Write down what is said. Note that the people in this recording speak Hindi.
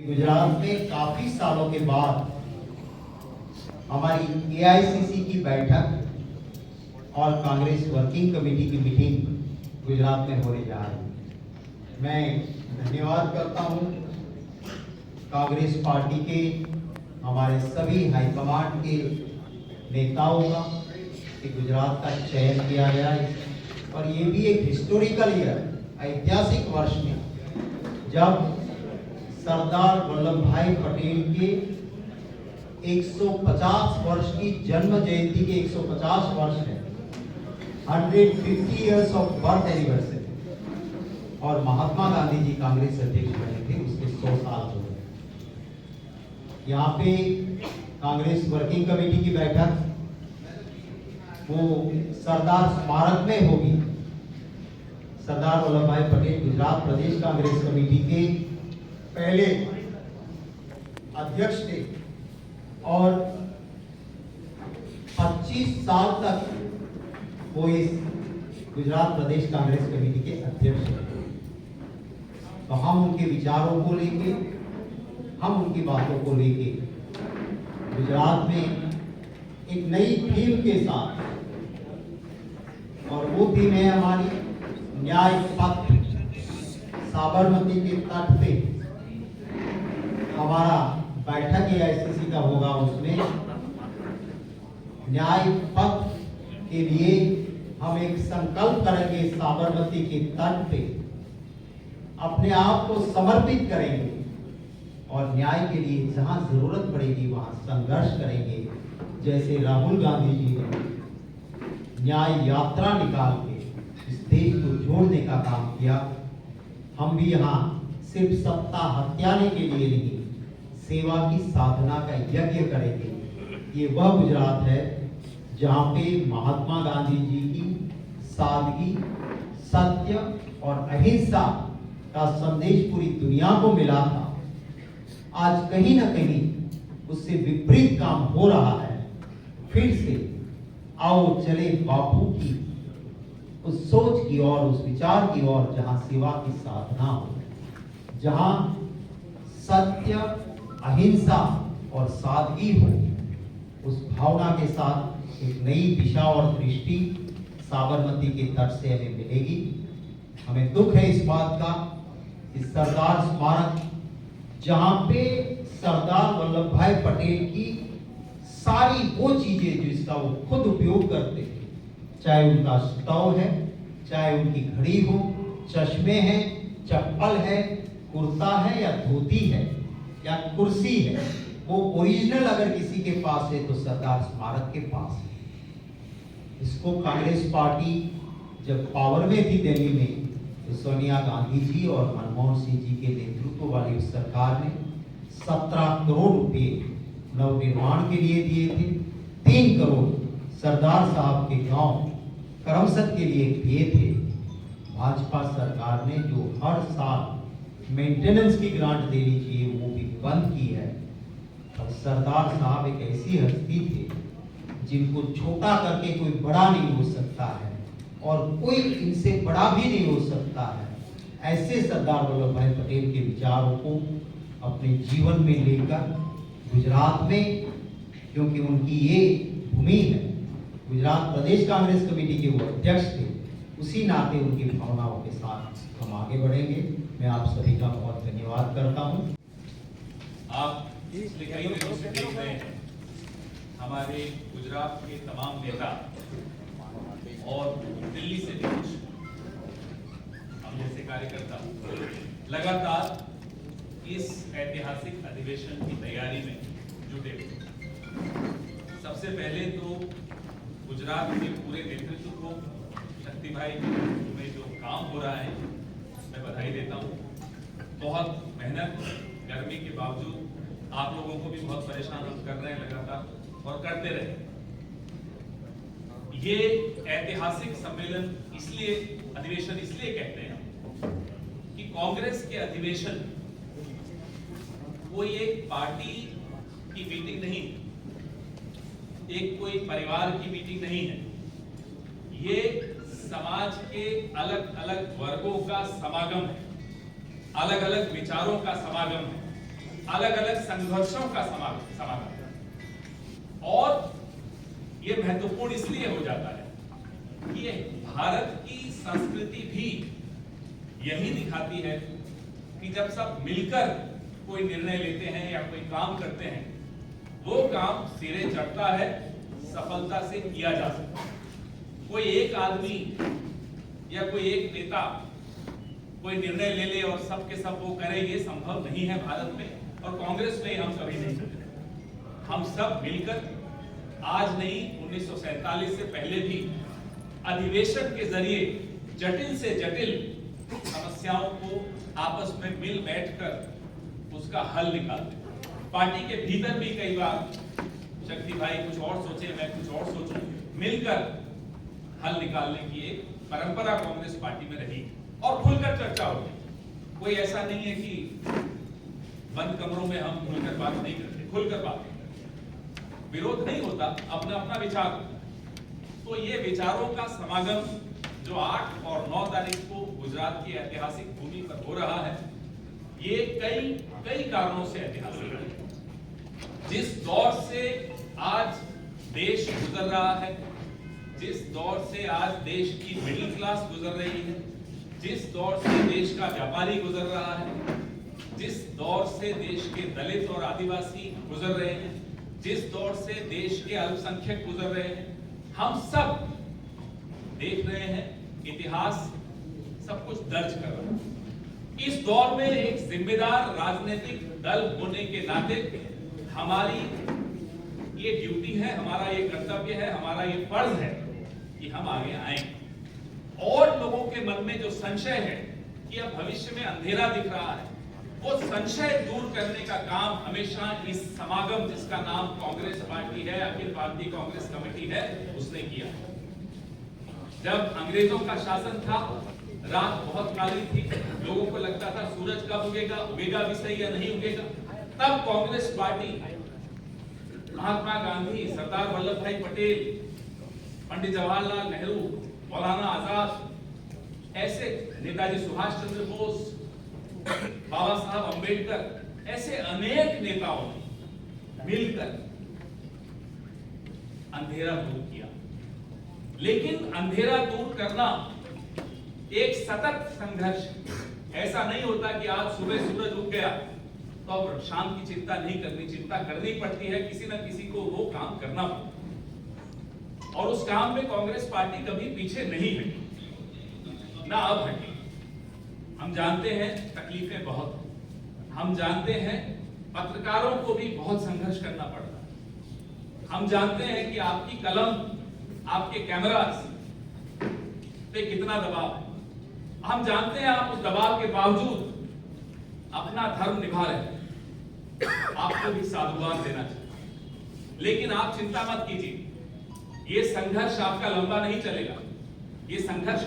गुजरात में काफी सालों के बाद हमारी एआईसीसी की बैठक और कांग्रेस वर्किंग कमेटी की मीटिंग गुजरात में होने जा रही है। मैं धन्यवाद करता हूं कांग्रेस पार्टी के हमारे सभी हाईकमांड के नेताओं का कि गुजरात का चयन किया गया है। और ये भी एक हिस्टोरिकल ईयर, ऐतिहासिक वर्ष में जब सरदार वल्लभ भाई पटेल के 150 वर्ष की जन्म जयंती के 150 वर्ष है, 150 इयर्स ऑफ बर्थ एनिवर्सरी, और महात्मा गांधी जी कांग्रेस अध्यक्ष बने थे, उसके 100 साल हो गए। यहाँ पे कांग्रेस वर्किंग कमेटी की बैठक वो सरदार स्मारक में होगी। सरदार वल्लभ भाई पटेल गुजरात प्रदेश कांग्रेस कमेटी के पहले अध्यक्ष थे और 25 साल तक वो इस गुजरात प्रदेश कांग्रेस कमेटी के अध्यक्ष थे। तो हम उनके विचारों को लेके, हम उनकी बातों को लेके गुजरात में एक नई थीम के साथ, और वो थीम है हमारी न्याय पथ। साबरमती के तट पे हमारा बैठक एआईसीसी का होगा, उसमें न्याय पथ के लिए हम एक संकल्प करेंगे। साबरमती के तट पे अपने आप को समर्पित करेंगे और न्याय के लिए जहां जरूरत पड़ेगी वहां संघर्ष करेंगे। जैसे राहुल गांधी जी ने न्याय यात्रा निकाल के इस देश को जोड़ने का काम किया, हम भी यहाँ सिर्फ सत्ता हथियाने के लिए नहीं, सेवा की साधना का यज्ञ करेंगे। ये वह गुजरात है जहाँ पे महात्मा गांधी जी की सादगी, सत्य और अहिंसा का संदेश पूरी दुनिया को मिला था। आज कहीं ना कहीं उससे विपरीत काम हो रहा है। फिर से आओ चले बापू की उस सोच की ओर, उस विचार की ओर, जहां सेवा की साधना हो, जहां सत्य, अहिंसा और सादगी हो। उस भावना के साथ एक नई दिशा और दृष्टि साबरमती के तट से हमें मिलेगी। हमें दुख है इस बात का कि सरदार स्मारक, जहां पे सरदार वल्लभ भाई पटेल की सारी वो चीजें जिसका वो खुद उपयोग करते थे, चाहे उनका स्टोव है, चाहे उनकी घड़ी हो, चश्मे हैं, चप्पल है, कुर्ता है या धोती है या कुर्सी है, वो ओरिजिनल अगर किसी के पास है तो सरदार स्मारक के पास है। इसको कांग्रेस पार्टी जब पावर में थी दिल्ली में, तो सोनिया गांधी जी और मनमोहन सिंह जी के नेतृत्व वाली उस सरकार ने 17 करोड़ रुपए नवनिर्माण के लिए दिए थे। 3 करोड़ सरदार साहब के गांव करमसद के लिए दिए थे। भाजपा सरकार ने जो हर साल मेंटेनेंस की ग्रांट देनी चाहिए वो भी बंद की है। और सरदार साहब एक ऐसी हस्ती थे जिनको छोटा करके कोई बड़ा नहीं हो सकता है और कोई इनसे बड़ा भी नहीं हो सकता है। ऐसे सरदार वल्लभ भाई पटेल के विचारों को अपने जीवन में लेकर गुजरात में, क्योंकि उनकी ये भूमि है, गुजरात प्रदेश कांग्रेस कमेटी के वो अध्यक्ष थे, उसी नाते उनकी भावनाओं के साथ हम आगे बढ़ेंगे। मैं आप सभी का बहुत धन्यवाद करता हूं। आप पिछले कई दिनों से देख रहे हैं हमारे गुजरात के तमाम नेता और दिल्ली से भी कुछ हम जैसे कार्यकर्ता लगातार इस ऐतिहासिक अधिवेशन की तैयारी में जुटे हुए। सबसे पहले तो गुजरात के पूरे नेतृत्व को, शक्ति भाई में जो काम हो रहा है मैं बधाई देता हूँ। बहुत मेहनत, गर्मी के बावजूद आप लोगों को भी बहुत परेशान कर रहे हैं लगातार और करते रहे। ये ऐतिहासिक सम्मेलन इसलिए, अधिवेशन इसलिए कहते हैं कि कांग्रेस के अधिवेशन कोई एक पार्टी की मीटिंग नहीं, एक कोई परिवार की मीटिंग नहीं है। ये समाज के अलग अलग वर्गों का समागम है, अलग अलग विचारों का समागम है। अलग अलग संघर्षों का समाधान। और ये महत्वपूर्ण इसलिए हो जाता है कि ये भारत की संस्कृति भी यही दिखाती है कि जब सब मिलकर कोई निर्णय लेते हैं या कोई काम करते हैं, वो काम सिरे चढ़ता है, सफलता से किया जा सकता है। कोई एक आदमी या कोई एक नेता कोई निर्णय ले ले और सब के सब वो करे, ये संभव नहीं है भारत में, और कांग्रेस में हम कभी नहीं करते। हम सब मिलकर, आज नहीं 1947 से पहले भी अधिवेशन के जरिए जटिल से जटिल समस्याओं को आपस में मिल बैठकर उसका हल निकालते। पार्टी के भीतर भी कई बार शक्ति भाई कुछ और सोचे, मैं कुछ और सोचूं, मिलकर हल निकालने की एक परंपरा कांग्रेस पार्टी में रही और खुलकर चर्चा होती। कोई ऐसा नहीं है कि बंद कमरों में हम खुलकर बात नहीं करते, खुलकर बात नहीं करते, विरोध नहीं होता, अपना अपना विचार होता। तो ये विचारों का समागम जो 8 और 9 तारीख को गुजरात की ऐतिहासिक भूमि पर हो रहा है, ये कई कारणों से ऐतिहासिक है। जिस दौर से आज देश गुजर रहा है, जिस दौर से आज देश की मिडिल क्लास गुजर रही है, जिस दौर से देश का व्यापारी गुजर रहा है, जिस दौर से देश के दलित और आदिवासी गुजर रहे हैं, जिस दौर से देश के अल्पसंख्यक गुजर रहे हैं, हम सब देख रहे हैं, इतिहास सब कुछ दर्ज कर रहा है। इस दौर में एक जिम्मेदार राजनीतिक दल होने के नाते हमारी ये ड्यूटी है, हमारा ये कर्तव्य है, हमारा ये फर्ज है कि हम आगे आए। और लोगों के मन में जो संशय है कि अब भविष्य में अंधेरा दिख रहा है, वो संशय दूर करने का काम हमेशा इस समागम, जिसका नाम कांग्रेस पार्टी है, अखिल भारतीय कांग्रेस कमेटी है, उसने किया। जब अंग्रेजों का शासन था, रात बहुत काली थी, लोगों को लगता था सूरज कब उगेगा, उगेगा भी सही या नहीं उगेगा, तब कांग्रेस पार्टी, महात्मा गांधी, सरदार वल्लभ भाई पटेल, पंडित जवाहरलाल नेहरू, मौलाना आजाद, ऐसे नेताजी सुभाष चंद्र बोस, बाबा साहब अंबेडकर, ऐसे अनेक नेताओं ने मिलकर अंधेरा दूर किया। लेकिन अंधेरा दूर करना एक सतत संघर्ष, ऐसा नहीं होता कि आज सुबह सूरज उग गया तो अब शाम की चिंता नहीं करनी, चिंता करनी पड़ती है, किसी न किसी को वो काम करना पड़ता है। और उस काम में कांग्रेस पार्टी कभी पीछे नहीं हटी, ना अब हटी। हम जानते हैं तकलीफें बहुत, हम जानते हैं पत्रकारों को भी बहुत संघर्ष करना पड़ता है, हम जानते हैं कि आपकी कलम, आपके कैमरास पे कितना दबाव है, हम जानते हैं आप उस दबाव के बावजूद अपना धर्म निभा रहे हैं। आपको भी साधुवाद देना चाहिए, लेकिन आप चिंता मत कीजिए, ये संघर्ष आपका लंबा नहीं चलेगा, ये संघर्ष